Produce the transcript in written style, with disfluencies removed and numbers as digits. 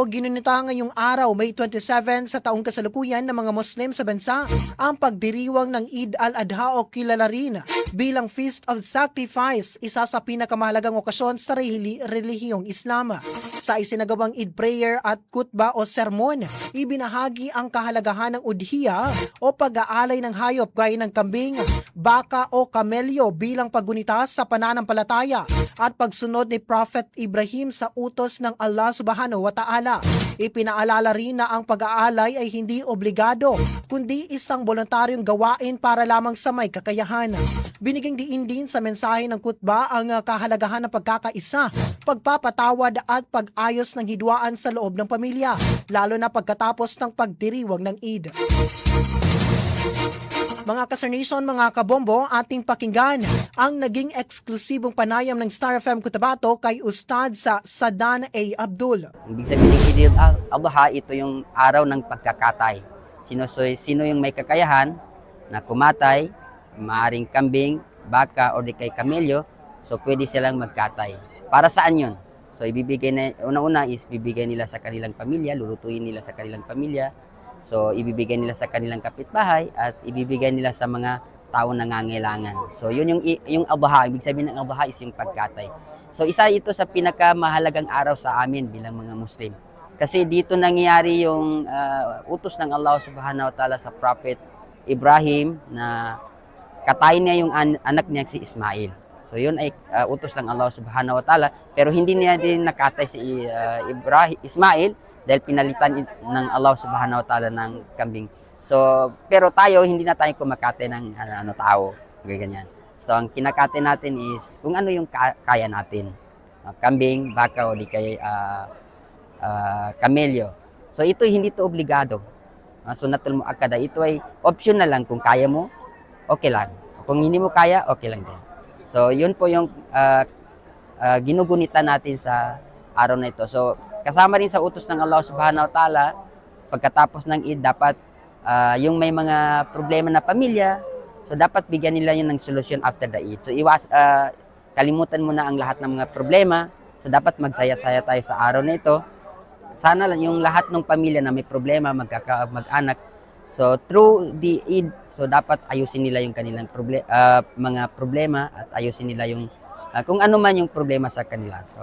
Ginunita ngayong araw, May 27 sa taong kasalukuyan ng mga Muslim sa bansa ang pagdiriwang ng Eid al-Adha o kilala rin bilang Feast of Sacrifice, isa sa pinakamahalagang okasyon sa relihiyong Islam. Sa isinagawang Eid prayer at kutba o sermon, ibinahagi ang kahalagahan ng udhiya o pag-aalay ng hayop gaya ng kambing, baka o kamelyo bilang paggunita sa pananampalataya at pagsunod ni Prophet Ibrahim sa utos ng Allah Subhanahu wa Ta'ala. Ipinaalala rin na ang pag-aalay ay hindi obligado, kundi isang voluntaryong gawain para lamang sa may kakayahan. Binigyang diin din sa mensahe ng kutba ang kahalagahan ng pagkakaisa, pagpapatawad at pag-ayos ng hidwaan sa loob ng pamilya, lalo na pagkatapos ng pagdiriwang ng Eid. Mga ka-Nation, mga kabombo, ating pakinggan ang naging eksklusibong panayam ng Star FM Cotabato kay Ustad sa Sadan A. Abdul. Ibig sabihin ng Eid al-Adha, ito yung araw ng pagkakatay. Sino yung may kakayahan na kumatay, maaring kambing, baka o di kay kamelyo, so pwede silang magkatay. Para saan yun? So ibibigay na, una-una is bibigay nila sa kanilang pamilya, lulutuin nila sa kanilang pamilya. So, ibibigay nila sa kanilang kapitbahay at ibibigay nila sa mga tao nangangailangan. So, yun yung Adha. Ibig sabihin ng Adha is yung pagkatay. So, isa ito sa pinakamahalagang araw sa amin bilang mga Muslim. Kasi dito nangyayari yung utos ng Allah Subhanahu wa Ta'ala sa Prophet Ibrahim na katayin niya yung anak niya si Ismail. So, yun ay utos ng Allah Subhanahu wa Ta'ala. Pero hindi niya din nakatay si Ismail dahil pinalitan ng Allah Subhanahu wa Ta'ala ng kambing. So, pero tayo, hindi na tayo kumakate ng tao. Ganyan. So, ang kinakate natin is kung ano yung kaya natin. Kambing, baka, o di kay kamelyo. So, ito hindi to obligado. Sunatul muakkada. Ito ay optional lang. Kung kaya mo, okay lang. Kung hindi mo kaya, okay lang din. So, yun po yung ginugunita natin sa araw na ito. So, kasama rin sa utos ng Allah Subhanahu wa Ta'ala, pagkatapos ng Eid, dapat yung may mga problema na pamilya, so dapat bigyan nila yun ng solusyon after the Eid. So kalimutan mo na ang lahat ng mga problema, so dapat magsaya-saya tayo sa araw na ito. Sana yung lahat ng pamilya na may problema, mag-anak, so through the Eid, so dapat ayusin nila yung kanilang mga problema at ayusin nila yung kung ano man yung problema sa kanila. So,